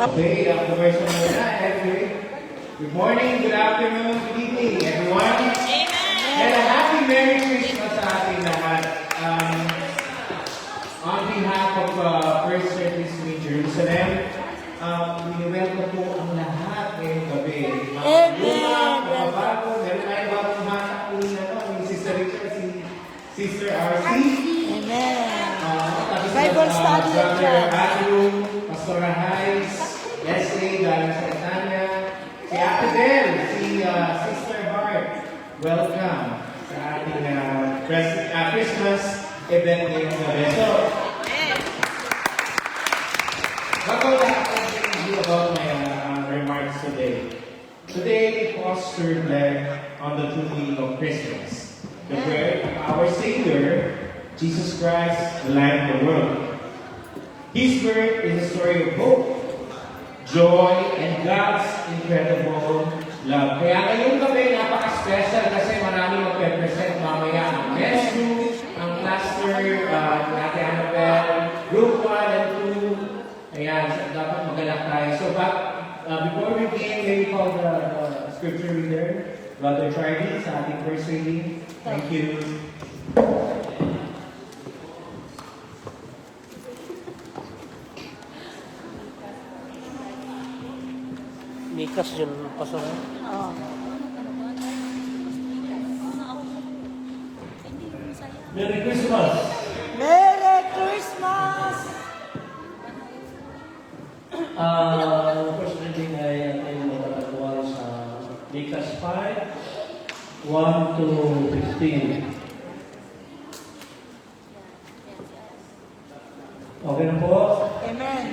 Okay, conversion muna. Good morning, good afternoon, good evening, everyone. Amen. And a happy Merry Christmas sa ating lahat. On behalf of First Service in Jerusalem, welcome po ang lahat ngayong gabi. Luma, kababago, meron tayong bagong hatak po ni Sister Richard, si Sister RC. Amen. Tapos Bible study at Brother Andrew, Pastora Hayes, S.A. galing sa Itanya, si Ate Del, si Sister Bart. Welcome sa ating Christmas event ngayong gabi. So, bago lahat, I'll tell you about my remarks today. Today, we pause to reflect on the true meaning of Christmas. The birth of our Savior, Jesus Christ, the light of the world. His birth is a story of hope, joy, and God's incredible love. Kaya ngayong gabi, napaka-special kasi marami mag-represent mamaya ang Mesru, ang cluster, Ate Annabelle, Group 1 and 2. Ayan, so dapat magalak tayo. So, before we begin, may we call the scripture reader, Brother Charlie, sa ating first reading. Thank you. Mikas yun, pastor. Merry Christmas! Merry Christmas! First reading ay ating matatagpuan sa Mikas 5, 1 to 15. Okay na po? Amen.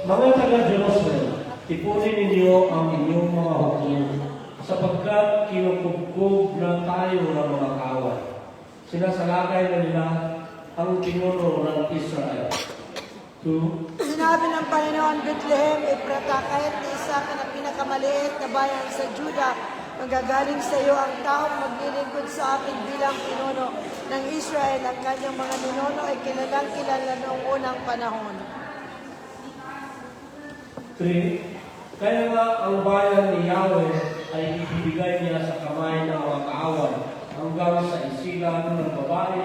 Mga taga-Jerusalem, tipunin ninyo ang inyong mga hukbo, sapagkat kinukubkub na tayo ng mga kaway. Sinasalakay na nila ang pinuno ng Israel. 2. Sinabi ng Panginoon, Bethlehem, Ephrata, kahit na isa ka na pinakamaliit na bayan sa Juda, magagaling sa iyo ang taong maglilingkod sa akin bilang pinuno ng Israel. Ang kanyang mga ninuno ay kilalang kilala noong unang panahon. 3. Kaya nga ang bayan ni Yahweh ay ibibigay niya sa kamay ng mga kaaway hanggang sa isilan ng babae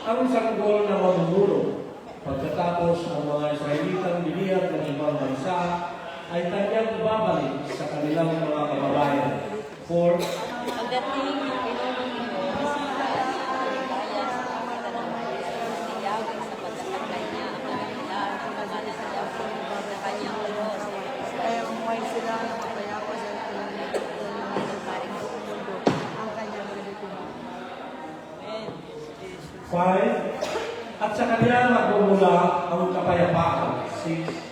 ang sanggol na mamumuno. Pagkatapos ang mga Israelitang biniyag ng ibang bansa ay kanyang ibabalik sa kanilang mga kababayan. 4. Pagdating ng pinunong ito, bayan sa mga Israel ni Yahweh sapagkat ang kanya ang kanilang pagkabalik sa Yahweh na kanyang Diyos. Kaya umuhay sila ng mapayapa sa paring mundo ang kanyang kalituhan. 5. At sa kanila magmumula ang kapayapaan. 6.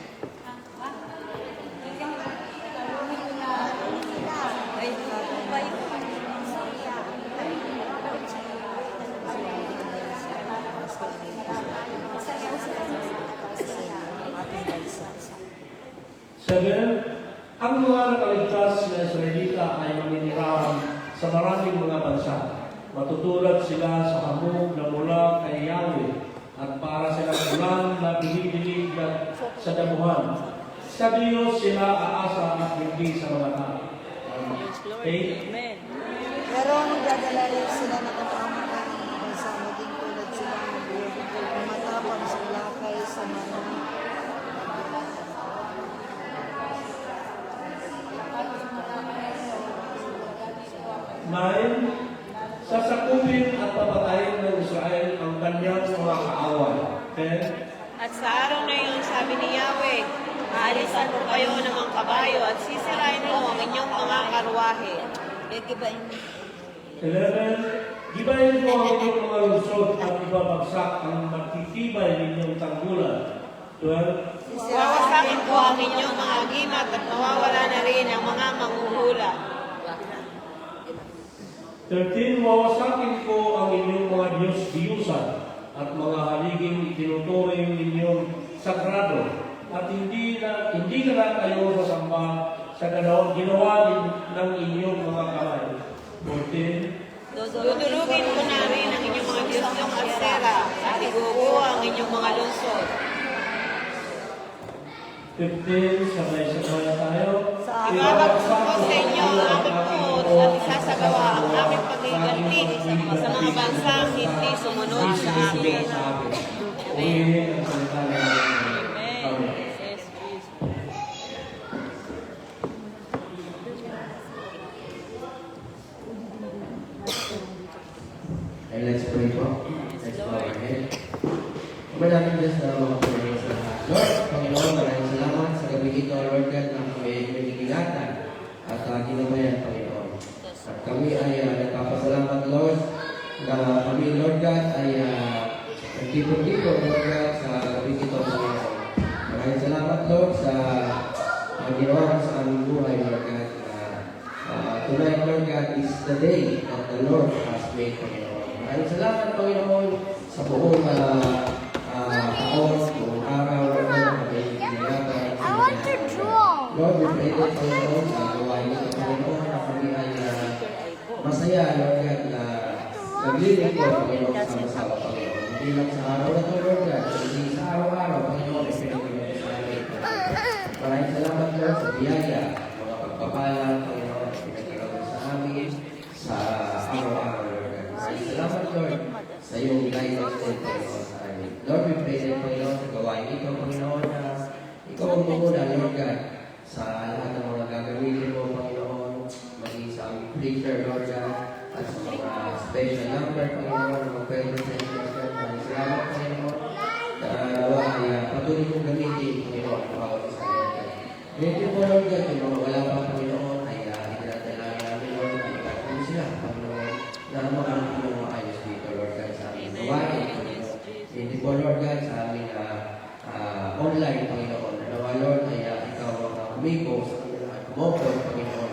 Seven, ang mga nakaligtas na Israelita ay maninirahan sa maraming mga bansa. Matutulad sila sa hamog na mula kay Yahweh at para silang ulan na binibinig sa damuhan. Sa Diyos sila aasa at hindi sa mga tao. 8. Amen. Pero dadala rin sila ng kapamakan ng bansa, maging tulad sila ng buwan, matapang sa lakay sa mga Nine, sasakupin at papatayin ng Israel ang kanyang mga kaaway. 10. At sa araw na iyon, sabi ni Yahweh, aalisan ko kayo ng mga kabayo at sisirain ko ang inyong mga karwahe. 11. Gibayin ko ang inyong mga lungsod at ibabagsak ang magtitibay ninyong tanggulan. 12. Wawasakin ko ang inyong mga gimat at mawawala na rin ang mga manghuhula. 13. Wawasakin ko ang inyong mga Diyos-Diyusan at mga haliging itinuturing ninyong sagrado at hindi ka na kayo sasamba sa ginawa ng inyong mga kamay. 14. Dudurugin ko na rin ang inyong mga Diyos ng Asera at iguguho ang inyong mga lungsod. 15, sabay-sabay tayo. Ibabagsak ko sa inyo ang aming puot at isasagawa ang aming pagiganti sa mga bansang hindi sumunod sa amin. Ulihin ang salita ng Diyos. Amen. Yes, Jesus. And let's pray po. Let's bow our head. Maraming Diyos na mga pagkakas sa lahat. Lord, Panginoon, maraming salamat sa gabi ito, Lord God, na kami ay minigilatan at ginabayan, Panginoon. At kami ay nagpapasalamat, Lord, na kami, Lord God, ay nagtipon-tipon, Lord God, sa gabi ito, Panginoon. Maraming salamat, Lord, sa ginawa sa aming buhay, Lord God. Tonight, Lord God, is the day that the Lord has made, Panginoon. Maraming salamat, Panginoon, sa buong taon, buong araw, Lord God, na kami ginagawa. I want to draw. Lord, we pray that, Panginoon, sa gawain ito, Panginoon, na kami ay masaya, Lord God, na naglilingkod, Panginoon, sama-sama, Panginoon. Hindi lang sa araw na ito, Lord God, hindi sa araw-araw, Panginoon, ay pinagulong sa amin. Maraming salamat, Lord, sa biyaya, mga pagpapala, Panginoon, na pinagkalawin sa amin, sa araw-araw, Lord God. Maraming salamat, Lord, sa iyong guidance din, Panginoon, sa amin. Lord, we pray that, Panginoon, sa gawain ito, Panginoon, na ikaw ang muna, Lord God, sa lahat ng mga gagawin mo, Panginoon, maging sa aming preacher, Lord God, at sa mga special number, Panginoon, mga present, Lord God. Maraming salamat, Panginoon, na nawa ay patuloy kong gamitin, Panginoon, ang bawat isa, Lord God. Thank you po, Lord God, yung mga wala pa, Panginoon, ay hinatalaga namin, Lord, ay ikatulong sila, Panginoon, na makakamit ng maayos dito, Lord God, sa aming gawain, Panginoon. Thank you po, Lord God, sa aming online, Panginoon, na nawa, Lord, ay ikaw ang umipo sa kanila at kumopor, Panginoon,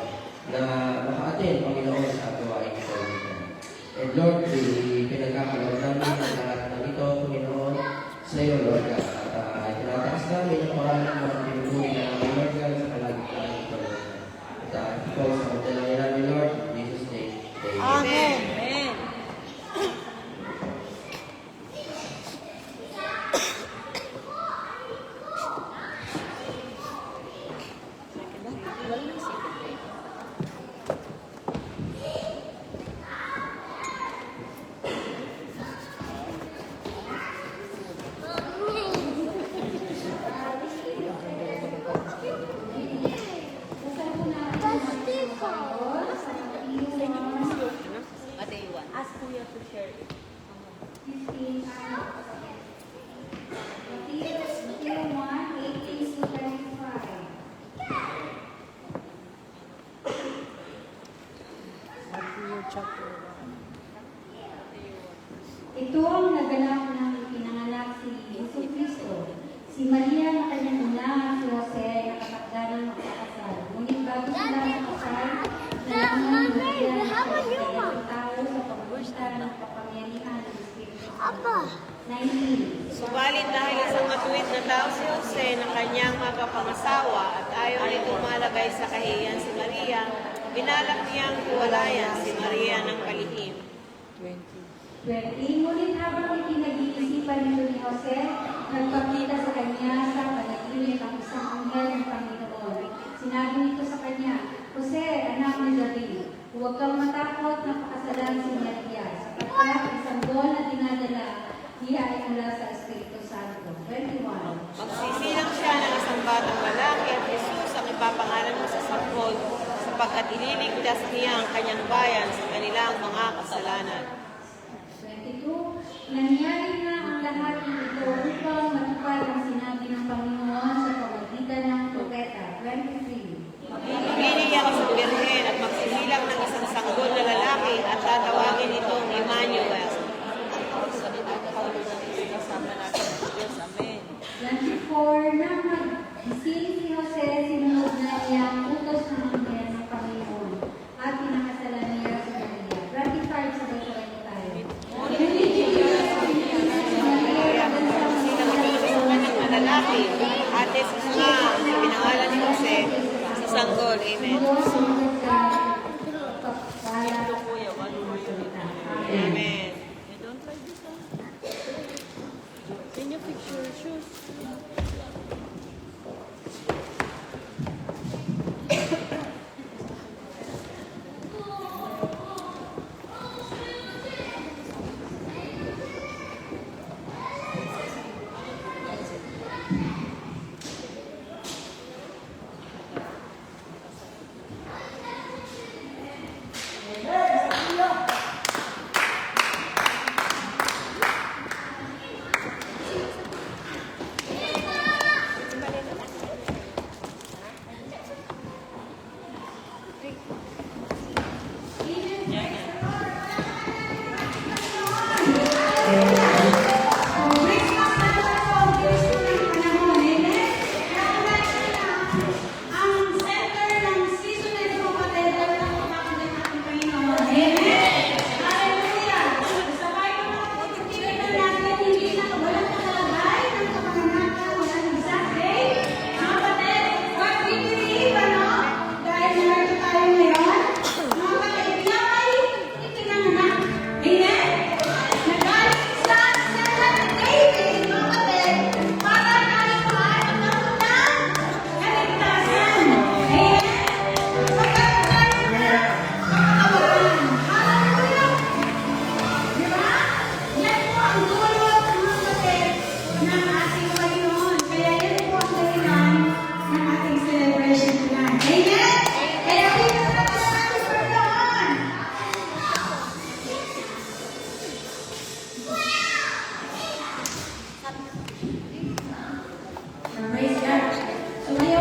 na maka-attend, Panginoon, sa gawain ito. And Lord, pinagkakaloon namin ang lahat ng ito, Panginoon, sa iyo, Lord God. At tinataas namin ang pangalan ng mga pinupunin na namin, Lord God, sa kalagitnaan ito, Lord God. At ikaw sa magdalangin namin, Lord, in Jesus' name, Amen. Amen. Amen. Matthew 1. Ask Kuya to share it. Ito ang naganap ng pinanganak si Jesucristo. Si Maria na kanyang ina, si Jose, nakatakda ng magkakasal. Ngunit bago sila nakasal, nalaman ni Maria na siya ay tao sa pagpunta ng kapangyarihan ng Espiritu Santo. 19. Subalit dahil isang matuwid na tao si Jose na kanyang magapangasawa at ayaw nitong malagay sa kahihiyan si Maria, binalak niyang hiwalayan si Maria ng kalihim. 20. Ngunit habang itinag-iisipan nito ni Jose, nagpakita sa kanya sa panaginip ang isang anghel ng Panginoon. Sinabi nito sa kanya, Jose, anak ni David, huwag kang matakot na pakasalan si Maria, sapagkat isang doon na dinadala, niya ay mula sa Espiritu Santo. 21. Magsisilang siya ng isang batang lalaki at Jesus ang ipapangalan mo sa sanggol sapagkat ililigtas niya ang kanyang bayan sa kanilang mga kasalanan. 22. Nangyari na ang lahat ng ito upang matupad ang sinabi ng Panginoon sa pamagitan ng propeta. 23. Pumili ako sa birhen at magsisilang ng isang sanggol na lalaki at tatawagin itong Emmanuel. Kasama natin ang Diyos. Amen. 24. Nang mag-ising si Jose, sinunod na niya ang utos ng anghel ng Panginoon at pinakasalan niya sa Maria. 25. Sabay-sabay na tayo. Lalaki, ate sa mga pinangalan ni Jose sa sanggol. Amen. Amen. Can you fix your shoes?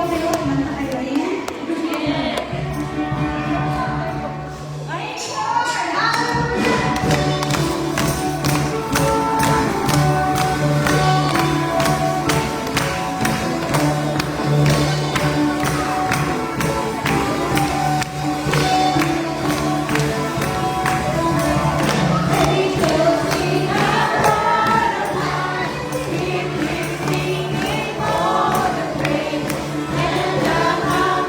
ba kayo? Kumanta kayo rin? Singing for the praise and the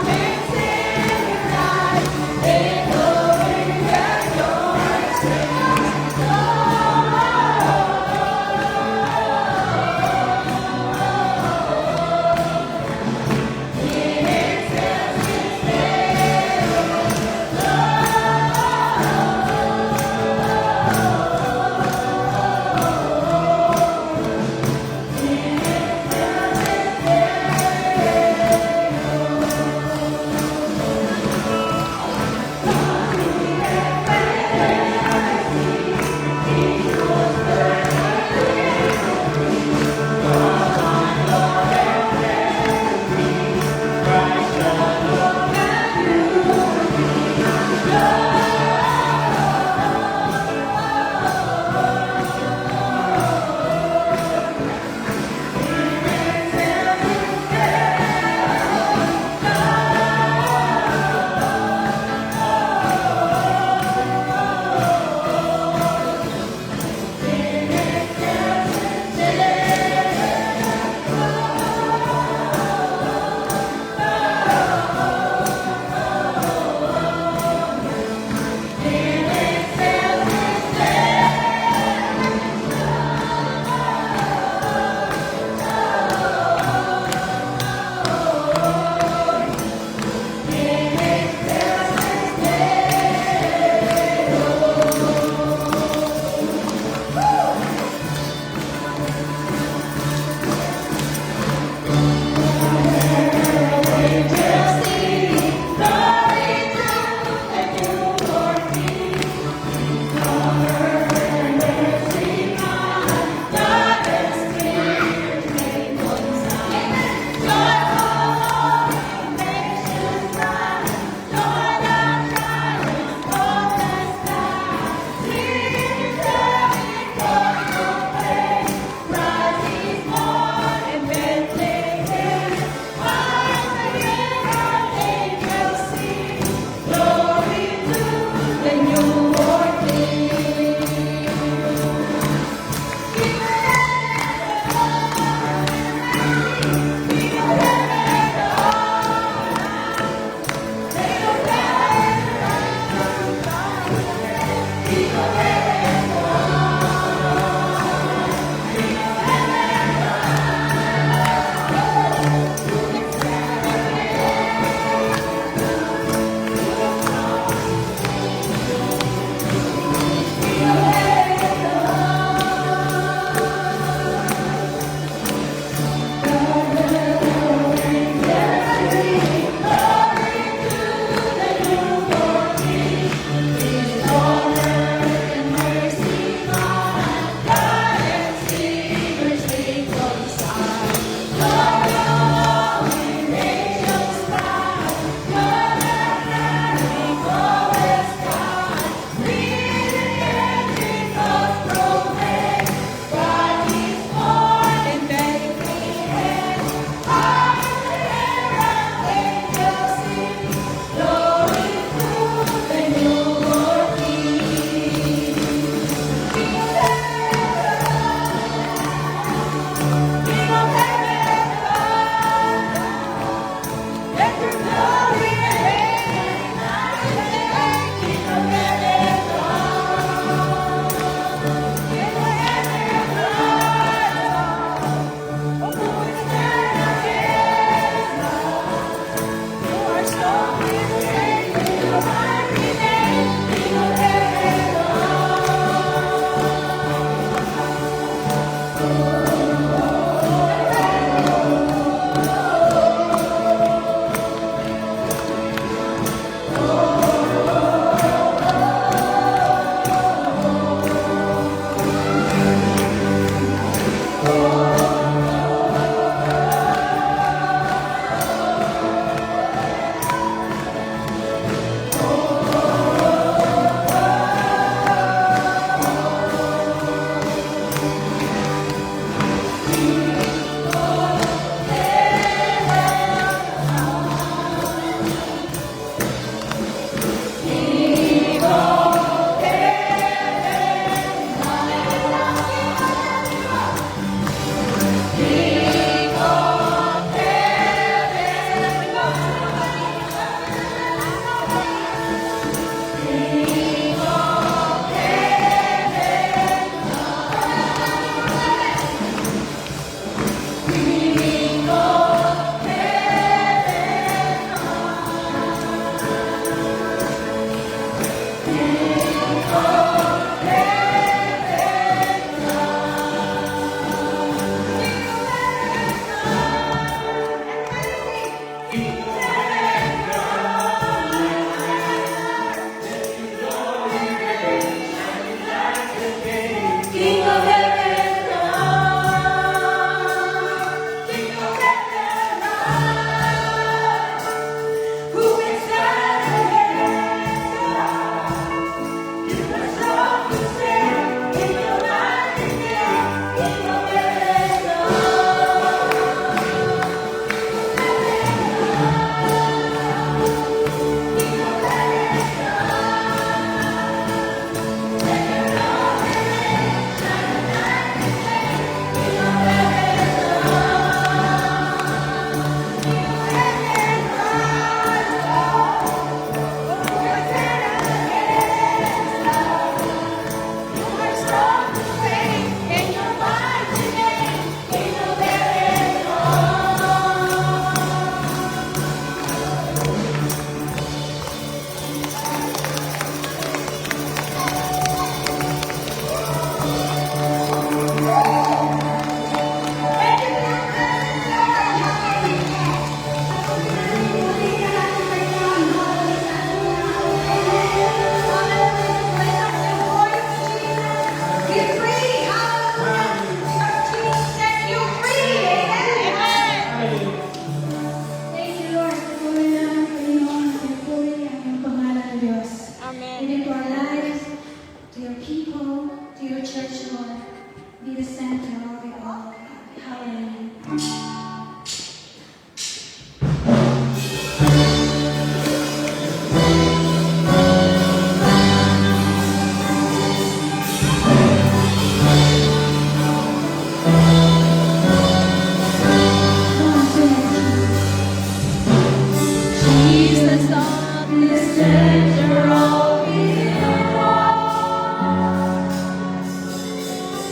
Jesus of the center of it all.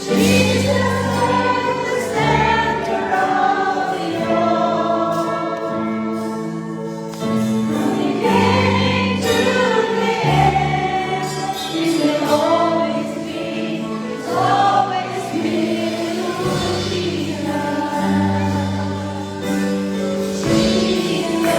Jesus of the center of it all. From the beginning to the end, it will always be, it's always been Jesus. Jesus.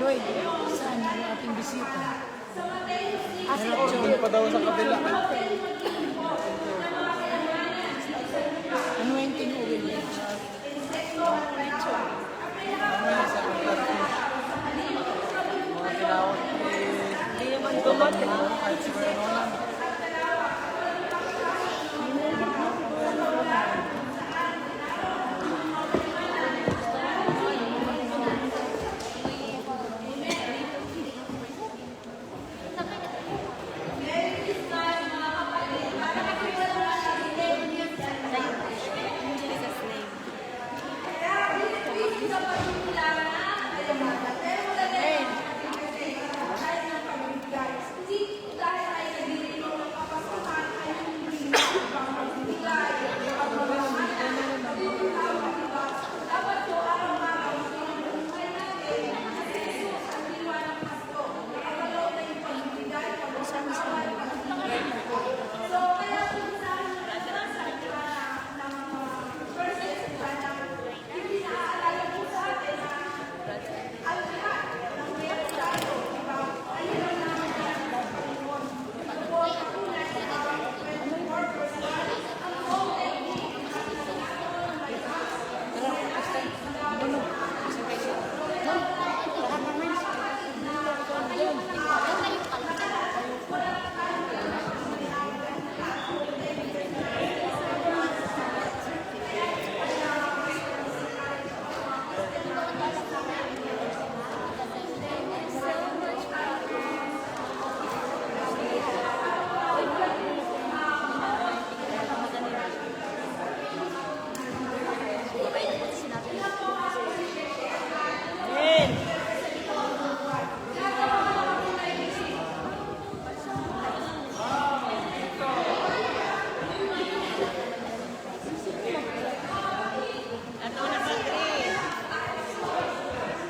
Lloyd, saan ang ating bisita? Doon pa daw sa kabila. Ano yung tinuwi niya? Mga tinawag Hindi naman dumating. kahit si Vernon.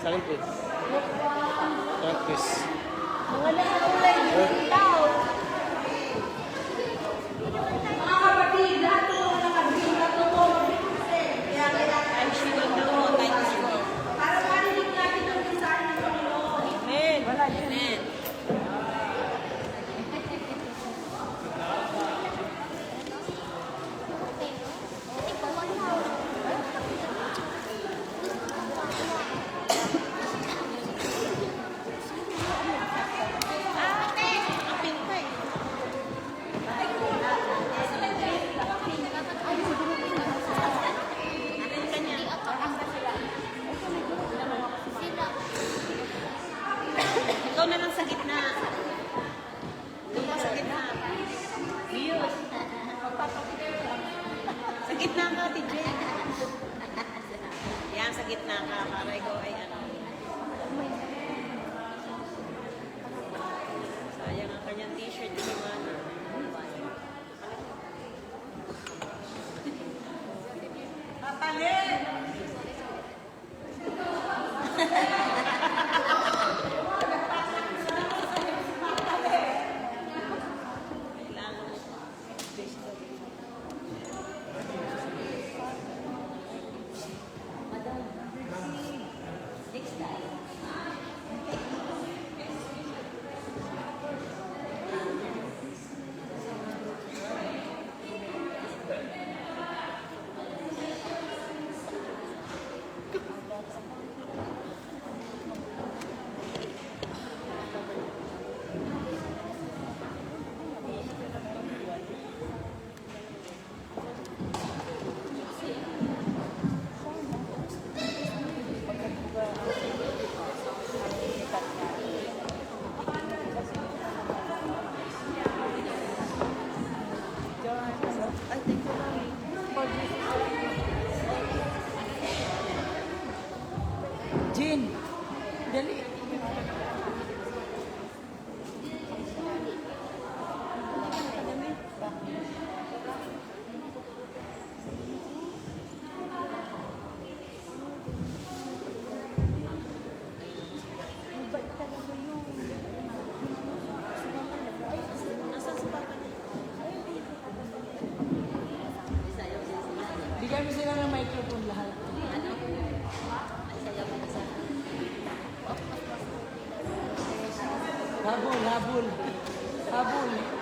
Sa akin, please. Sa akin, please. Mga nakaulay, hindi tao. Mga kapatid, lahat po ng nagsimula po po. I'm sure na po, thank you. Para marinig natin ang mensahe ng Panginoon. Amen. Amen. Ikaw na lang sa gitna. Doon ka sa gitna. Miyos. Sa gitna ka, TJ. Yan, sa gitna ka. Para ikaw ay ano. Sayang ang kanyang t-shirt. Di ba? Papalit! Jean, dali. Bigyan mo sila ng microphone lahat. Ano? Ay, sayaw ka sa Habol, habol. Habol.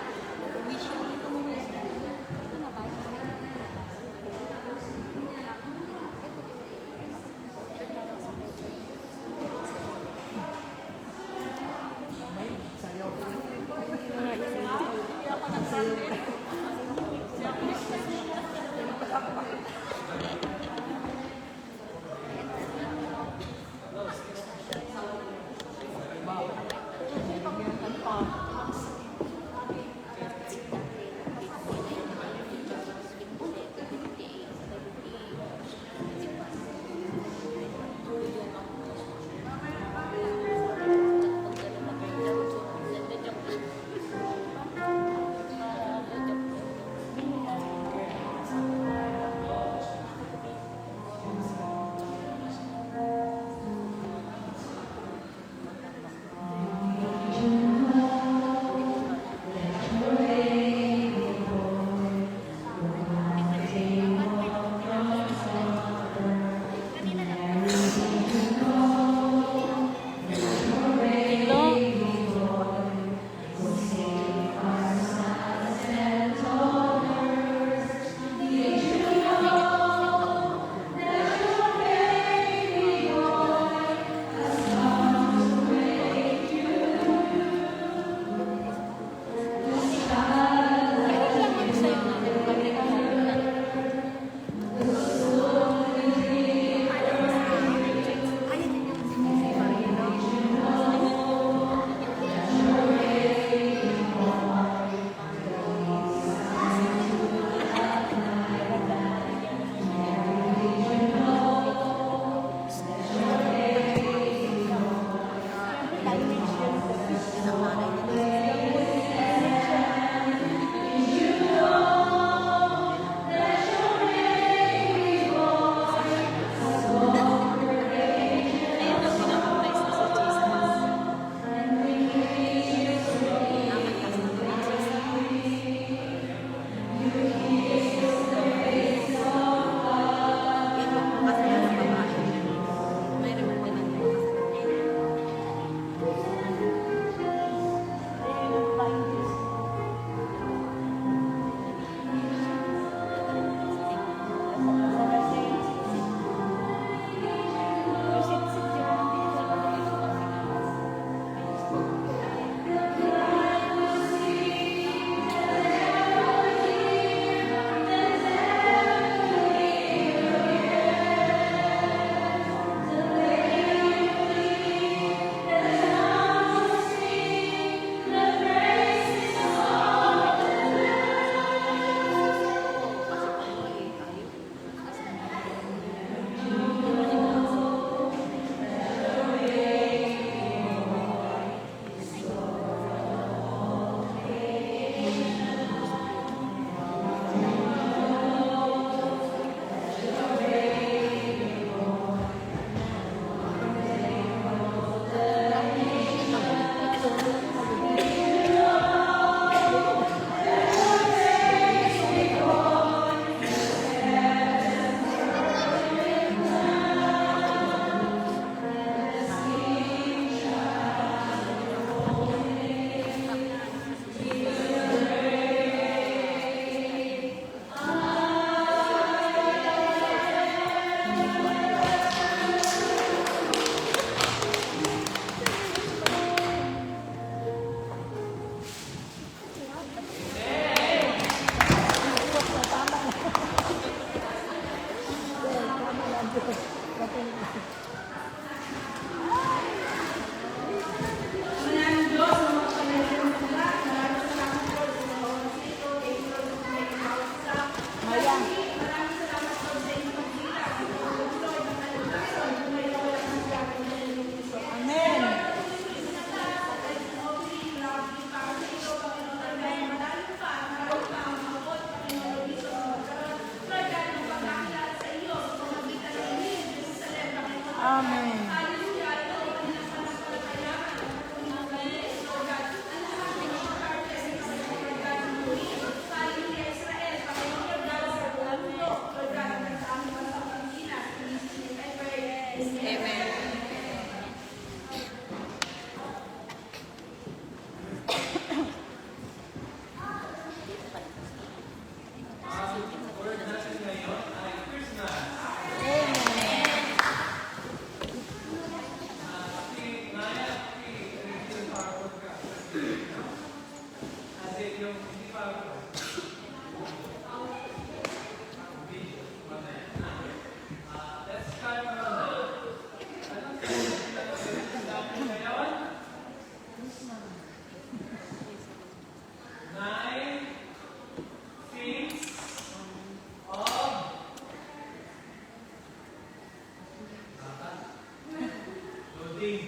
clothing.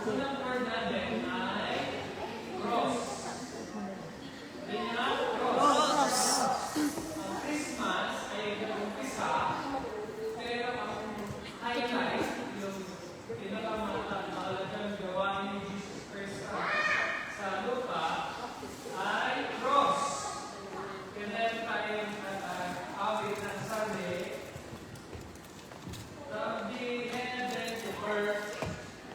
Unang word natin ay cross. Ganyan, cross. Ang Christmas ay nag-umpisa, pero ang highlight, yung pinakamahalagang gawain ni Jesus Christ sa lupa, ay cross. Ganyan tayong awit ng Sunday. From the heaven to earth,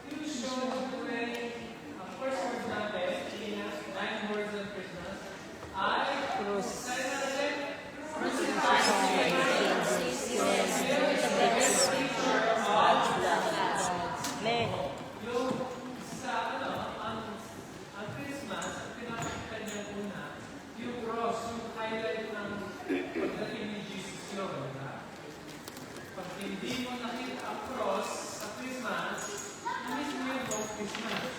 you show the way. Ang first word natin, in 9 words of Christmas, ay cross. Tayo na natin, crucified yung sa ang Christmas, ang pinakita niya una, yung cross, yung highlight ng pagdating ni Jesus yun. Pag hindi mo nakita ang cross sa Christmas, miss mo yung buong Christmas.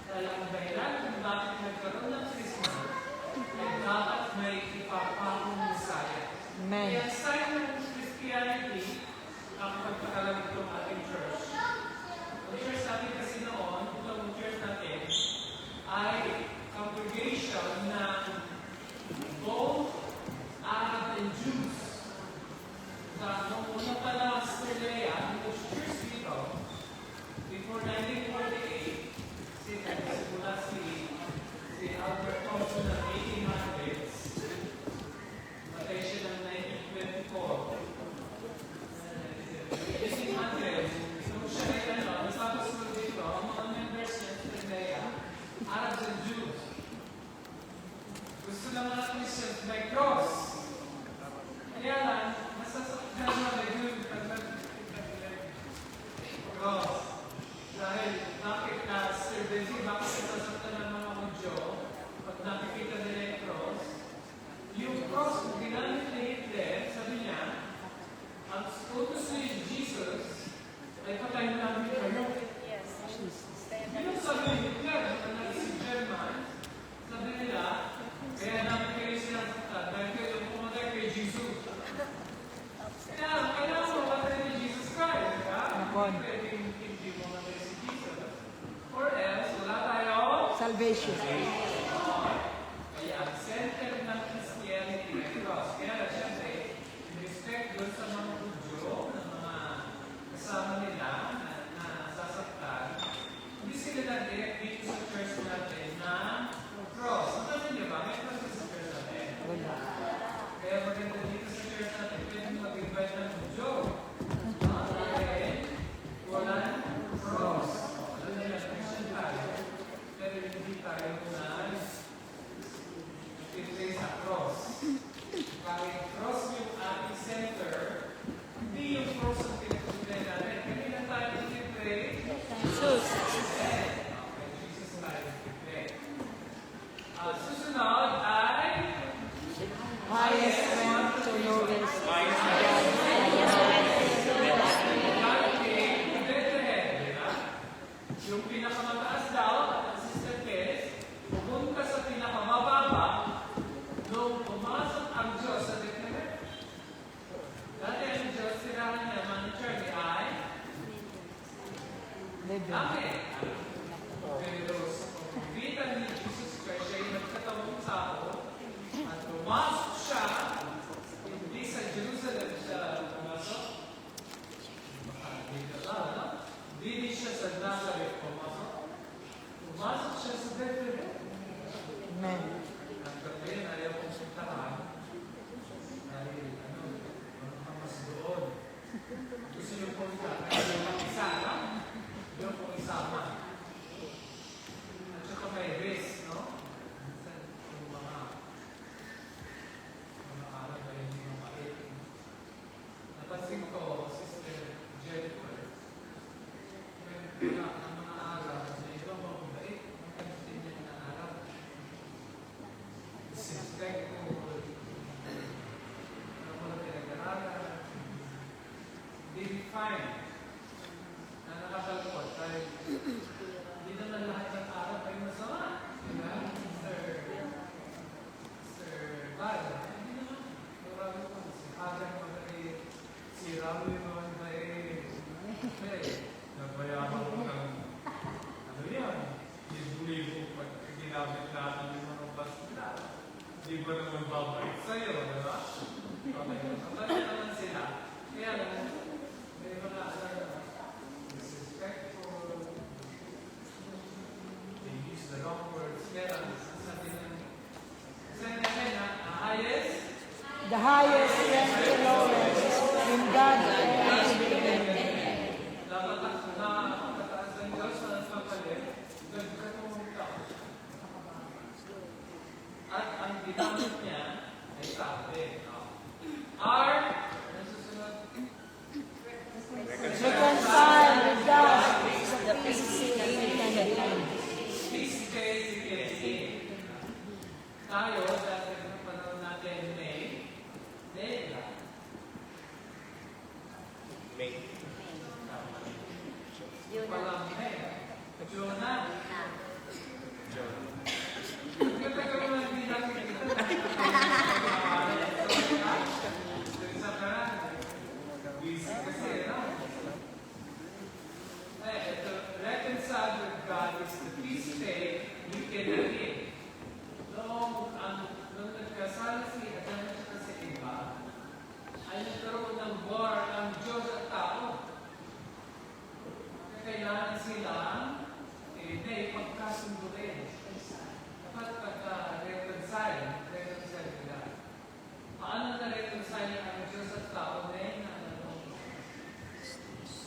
Dahil ang dahilan kung bakit nagkaroon ng Christmas, ay dapat may ipapakong Messiah. Kaya sign ng Christianity, ang pagkakalam itong ating church. Ang church natin kasi noon, itong church natin, ay congregation ng both Arab and Jews. Nung una pa lang sa Lea, yung church dito, before 1948, simula si Albert Thompson ng 1800s, matay siya ng 1924. 1800s, nung siya ay nagpapasulo dito, ang mga members niya sa Lea, Arabs and Jews. Gusto lang mga Christians may cross. Kaya lang, nasasaktan na may yun cross. Dahil bakit na Sir Benzi, bakit nasasaktan ng mga Hudyo pag nakikita nila yung cross? Yung cross, kung ginamit ni Hitler, sabi niya, ang utos ni Jesus ay patayin namin kayo. Yung sabi ni Hitler, na si German, sabi nila, kaya namin kayo sinasaktan dahil kayo pumatay kay Jesus. Kailangan mo patay ni Jesus Christ, di ba? Hindi pwedeng hindi mo matay si Jesus. Or else, wala tayo Salvation. kaya ang center ng Christianity ay cross. Kaya na siyempre, in respect doon sa mga Hudyo, ng mga kasama nila na sasaktan, hindi sila na-direct dito sa church natin na cross. Ano niyo ba? May cross sa church natin. Kaya maganda dito sa church natin, pwede mag-invite ng Hudyo. Dahil walang cross. Alam nila, Christian tayo. Pero hindi tayo na i-place sa cross. Kahit cross yung ating center, hindi yung cross ang pinag-play natin. Kanina tayo i-play. Jesus tayo i-play. Susunod ay Highest strength to lowest. yung pinakamataas daw, ang Sister Tess, pumunta sa pinakamababa nung pumasok ang Diyos sa Bethlehem. Dati ang Diyos, sirahan niya, manager ni ay Amen. Pero sa pagbibitan ni Jesus Christ, siya ay nagkatawang tao at pumasok siya, hindi sa Jerusalem siya pumasok. Hindi siya sa Nazareth pumasok. Pumasok siya sa Bethlehem. Amen. Ang gabi, ayaw kong suntahan. Dahil, mas doon. Gusto niyo po isama? Yung po isama. At saka may risk, no? Yung mga alam na hindi mapait. Napansin ko, Sister Jennifer, ang mga araw, sa ibang mga mabait, ang kansin niya na araw. Suspect ko, ang mga pinag-aaral, hindi fine, na nakakalukot, dahil hindi naman lahat ng araw ay masama. Diba? Sir Bala, hindi naman. Marami ko, si Adam Magari, si Raul Walang May. Jonah. Nagkatagal mo hindi nakikita. Isa ka na. Busy kasi, no? Ito, reconciled with God is the peace state you can live. Nung nagkasala si Adan at si Eva, ay nagkaroon ng war ang Diyos at tao. Kailangan silang pagkasundo rin. Dapat pagka-reconcile nila. Paano na-reconcile ang Diyos at tao rin?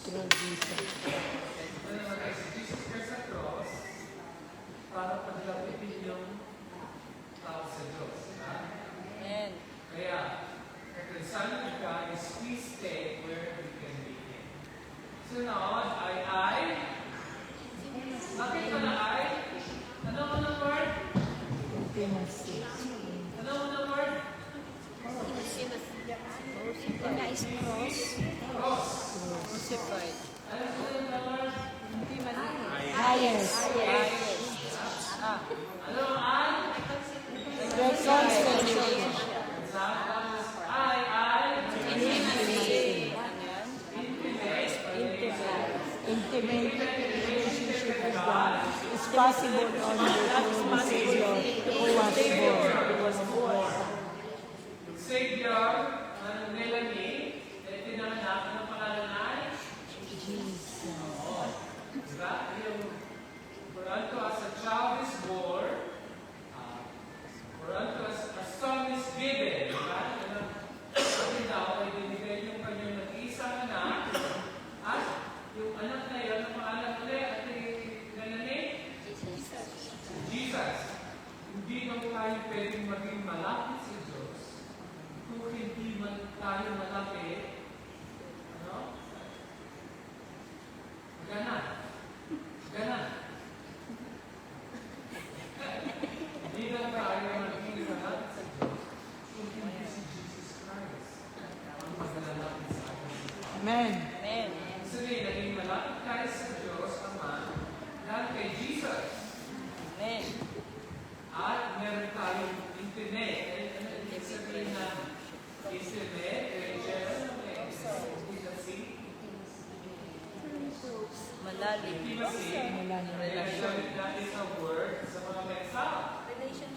Si Jesus Christ sa cross para paglapitin yung tao sa Diyos. Amen. Kaya, reconcile with God is peace state where we can be in. So now, I. Bakit ka na I? Ano mo na word? Ano mo na word? Cross. Crucified. Ano mo na word? Highest. Ano ang I? Reconciliation. Tapos, I. Intimate relationship with God is possible only through the Savior who was born. Savior, ng Melanie, tinanap ng pangalan ay Jesus. diba? Yung, for unto us a child is born, for unto us a son is given. Diba? Kasi daw ay binigay yung kanyang nag-iisang anak, at yung anak na yun, ang pangalan ulit, at Melanie? Jesus. Hindi daw tayo pwedeng maging malapit sa Diyos kung hindi man tayo malapit, ganan. Hindi daw tayo maging malapit sa Diyos kung hindi si Jesus Christ ang maglalapit sa atin. Amen. Amen. Sabihin, naging malapit tayo sa Diyos Ama dahil kay Jesus. Amen. At meron tayong internet. Ano ibig sabihin na internet? Malalim. Intimacy. Relationship natin sa word, sa mga mensahe.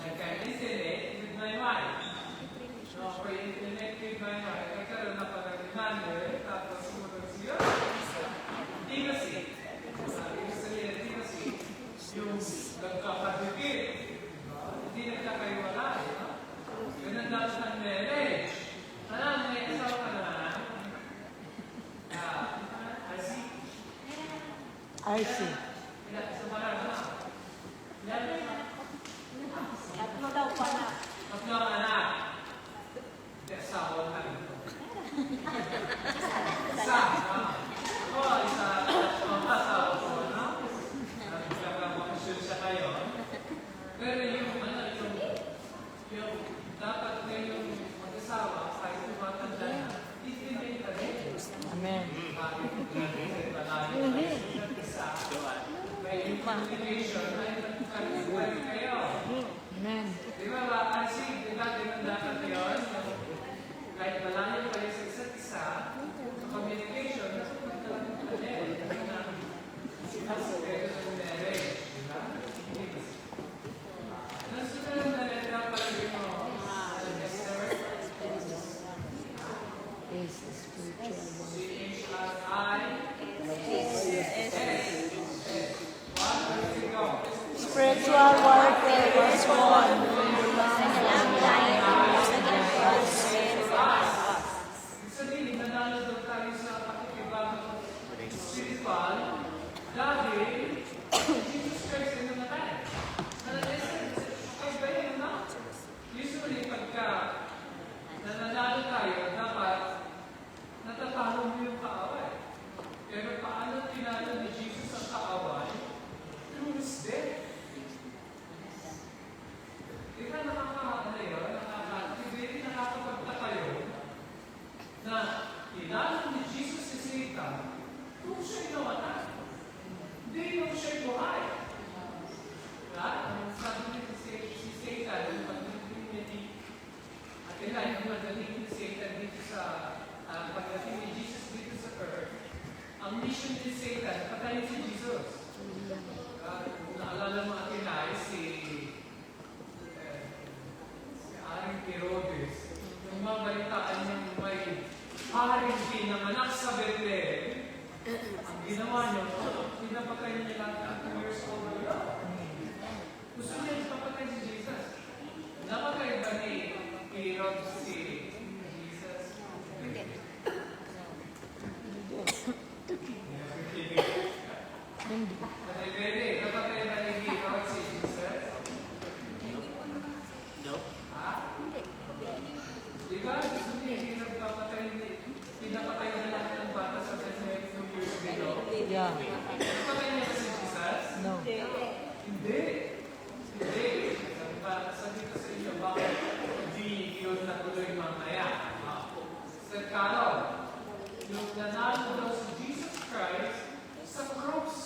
Nagka-internet with my mind. So, for internet with my mind, nagkaroon na pala reminder, tapos sumunod siya. Intimacy. Ibig sabihin, intimacy, yung nagkakadikit. Hindi nagkakaiwalay. Ganun dapat ng marriage. May asawa ka naman. I see. Tatlo daw pa na. Tatlo ang anak. Asawa ka nito. Isa. Isa. Asawa ko, no? Nagkakapakasyon siya kayo. Pero yung dapat ngayong mag-asawa, kahit tumatanda na, itinay ka rin. Amen. May communication, ay nagkakalimutan kayo. Amen. Di ba ba, kasi dapat yun, kahit malayo kayo sa isa't isa, sa communication, Is spiritual. Spiritual warfare was won when the sabihin, nanalo daw tayo sa pakikibagang spiritual dahil Jesus Christ ay namatay. Ay ba yun, no? Usually, pagka nananalo tayo, dapat natatalo mo yung kaaway. Pero paano tinalo ni Jesus ang kaaway? Through His death. Di ba nakakapagtaka yun? Na Kilala ni Jesus si Satan kung siya'y namatay. Hindi nung siya'y buhay. Diba? Sabi ni si Satan, yung pagdating ni at ilan yung pagdating ni Satan dito sa pagdating ni Jesus dito sa earth, ang mission ni Satan, patayin si Jesus. Kung naalala mo atin ay si Aring Herodes, yung mabalitaan niyang may haring pinanganak sa Bethlehem, ang ginawa niyo, pinapatay niya lang 2 years old na lang. Gusto niya ipapatay si Jesus. Napatay ba ni Herodes si Jesus? Hindi. Pwede, napatay ba ni Herodes si Jesus? No. Ha? Di ba? Gusto niya pinapatay na lahat ng bata sa Bethlehem 2 years ago? Yeah. Napatay niya ba si Jesus? No. Hindi. Hindi. Sabi ko sa inyo, bakit hindi yun natuloy mamaya? Sir Carol, yung nanalo daw si Jesus Christ sa cross.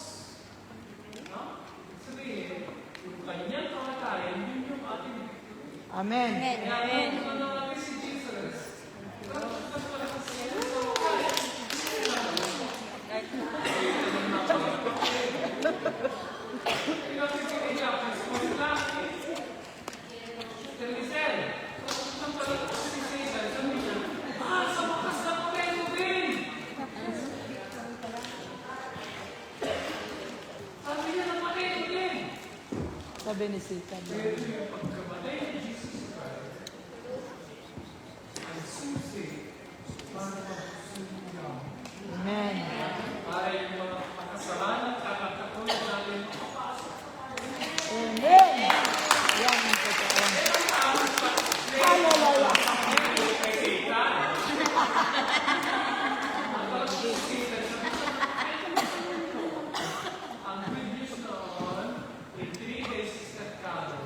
No? Sabihin, yung kanyang kamatayan, yun yung ating victory. Amen. Kaya kung ano natin si Jesus, Sabi ni Satan. Amen. para yung mga makasalanan, kakatapos natin Amen. Yan ang totoo. Hallelujah. ang good news noon, in 3 days is nagkano.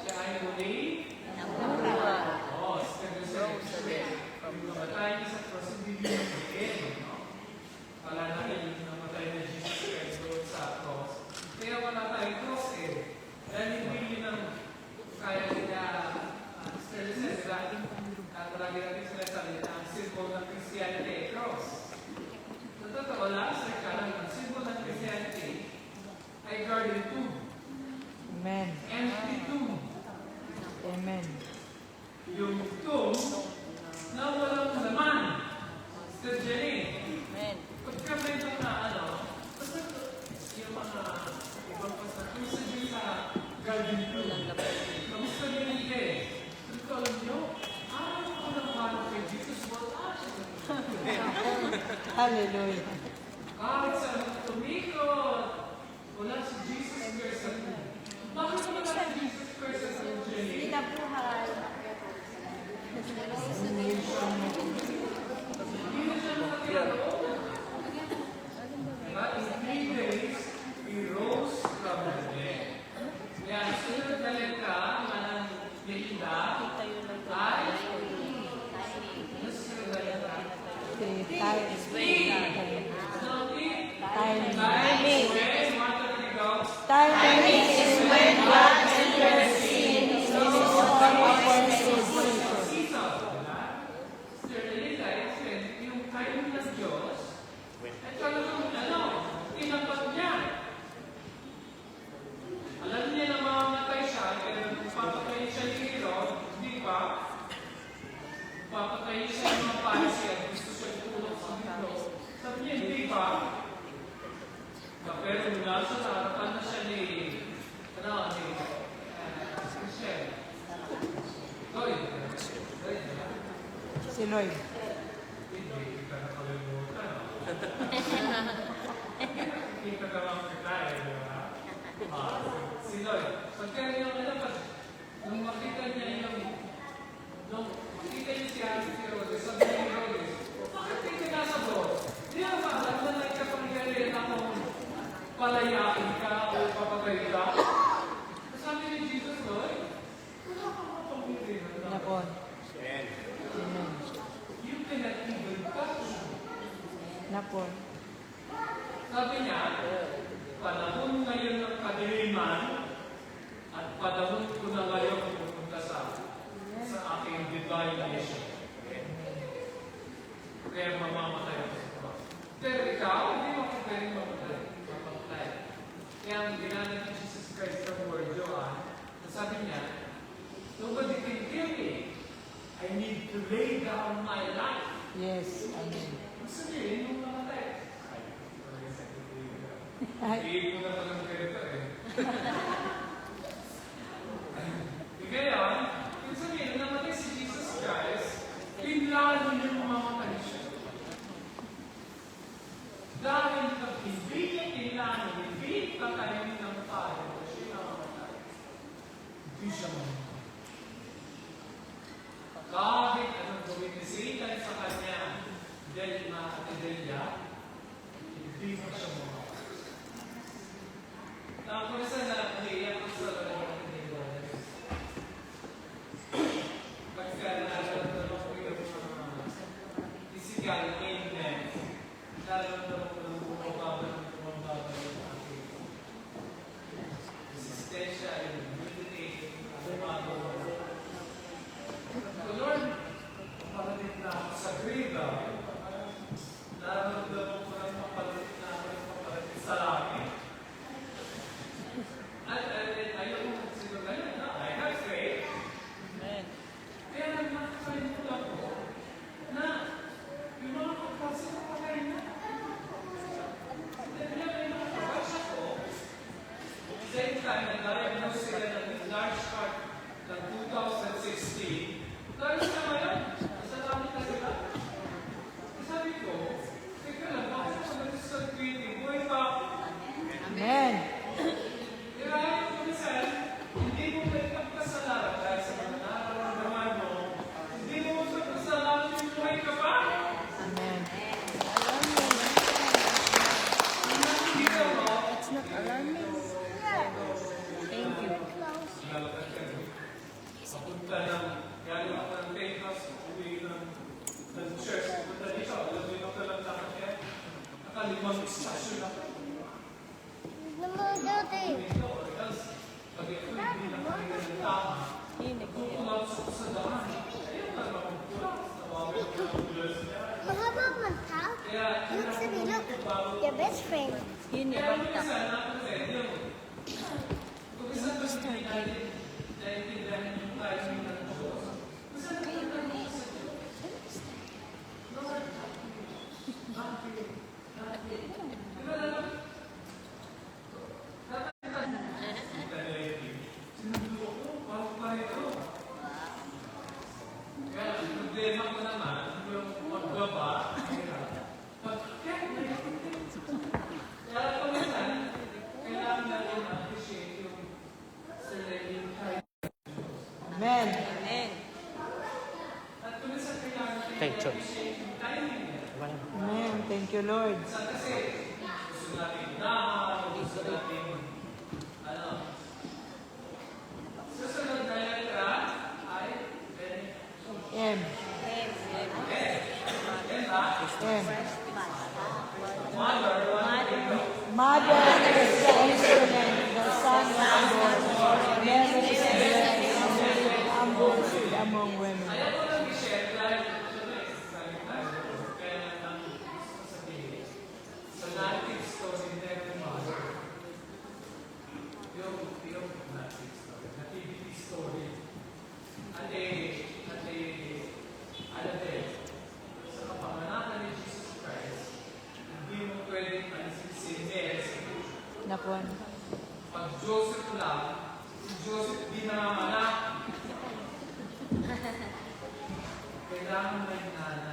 Siya ay muli. Oo, yung namatay niya sa cross, hindi niya magiging. Wala na yung namatay na Jesus Christ doon sa cross. Kaya wala tayong cross eh. Dahil hindi yun ang kaya niya, Sister Lisa, palagi natin sila salita, ang symbol ng Christianity ay cross. Sa totoo lang, sa kalang ang symbol ng Christianity ay garden tomb. Amen. Empty tomb. Amen. Yung tomb na walang laman. Sister Jenny. Pagka may mga basta yung mga ibang pasta, kung sa dyan sa garden tomb, kamusta nyo eh? Ito alam nyo, ano ko nang kay Jesus? Wala siya. Hallelujah. Kahit sa tumikot, wala si Jesus Christ sa tomb. Bakit wala si Jesus Christ sa tomb, Jenny? Hindi na siya nakatira doon. But in 3 days, he rose from the dead. Kaya sunod na lenta, manang Linda, ay sunod na lenta. Timing is when God intercedes in His own offensive people. Yung timing ng Diyos, ay talagang tinapat niya. Alam niya na mamamatay siya, pero papatayin siya ni Herod, di ba? Papatayin siya ng mga Pharisee at gusto siya tulong sa mundo. Sabi niya, di ba? Pero nasa harapan na siya ni Christian. Lloyd. Si Lloyd. Hindi ka nakalimutan. Kita ka lang kita eh, di ba? Si Lloyd. Pagka yung nung makita niya nung makita niya si Herodes, sabi ni Herodes, bakit hindi ka nasa boss? Di ba ba, alam na nagkapangyarihan akong palayain ka o papatay ka? Sabi ni Jesus, Lloyd, wala kang mapangyarihan. Napon. You Napon. Sabi niya, panahon ngayon ng kadiliman at panahon ko na ngayon pupunta sa aking divine mission. Kaya mamamatay ako sa cross. Pero ikaw, hindi mo ako pwedeng mamatay. Kaya ang ginamit ni Jesus Christ sa word Joan, sabi niya, nobody can kill me. I need to lay down my life. Yes. Amen. Ang sabihin, nung mamatay. Ay. Iipo na palang ganito eh. Ngayon, yung sabihin, namatay si Jesus Christ, pinlalo niya mamamatay siya. Dahil pag hindi niya pinlalo, hindi patayin ng tayo, siya namamatay. Hindi siya mamamatay. Kahit anong gawin ni Satan sa kanya, dahil makatidelya, hindi mo siya mamamatay. Kung saan na naiyak ko sa lalaki ni Lord. Pagka nararamdaman ko yung mga physical ailments, nararamdaman ko ng bumababa yung aking resistensya, yung immunity, bumababa. So Lord, parating na ako sa grave, nararamdaman ko ng papalating na ako ng papalating sa langit. Ayaw mo sino ganyan na. I have faith. Amen. Kaya nagmakakalimutan ko na yung mga kapatid ko patay na. Kaya may mga kapatid ko, same time, nag-diagnose sila ng large part ng 2016. Dahil sa ngayon, sa dami na sila. Sabi ko, teka lang, bakit ako nag-start tweeting? Buhay pa ako. Amen. Kaya kung minsan, hindi mo pagpasalamat dahil sa mga nararamdaman mo, hindi mo pagpasalamat yung buhay ka pa. Amen. Nakikita mo, It's not alarming. Thank you. lalakad ka rin. Papunta ng, galing ako ng Texas, uwi ng church, papunta dito, alam mo yung talang lakad ka, nakalimang istasyon ako. Dito, or else, pag ito hindi nakahinga ng tama, kukulapsa ko sa daan. Ayun na naman kukulapsa. Tawagin ko ng bulas niya. Mahaba man ka? Kaya, Look, Sabi, look. Your best friend. kaya minsan natin yung kung minsan ba hindi natin naiintindihan yung timing ng Diyos, minsan natin natin sa Diyos. Lord, bakit? Di ba naman? Sinundo ko, parang pareho. Kaya ang problema ko naman, yung magbaba, kaya kung minsan, kailangan natin appreciate yung sariling time. Amen. At kung minsan kailangan natin Thank you. appreciate yung timing niya. Amen. Thank you, Lord. Minsan kasi, gusto natin unahan, gusto natin, susunod na letra ay M. M. Mother, Mother is the instrument, the son of the Lord. Never is blessed among women. ayaw ko lang i-share dahil ito na exercise tayo. Kaya naman gusto ko sabihin, sa native story ni Mary Mother, yung native story, nativity story, sa kapanganakan ni Jesus Christ, hindi mo pwedeng alisin si Mary sa puso. Napon. Pag Joseph lang, si Joseph di nanganganak. Kailangan may nanay.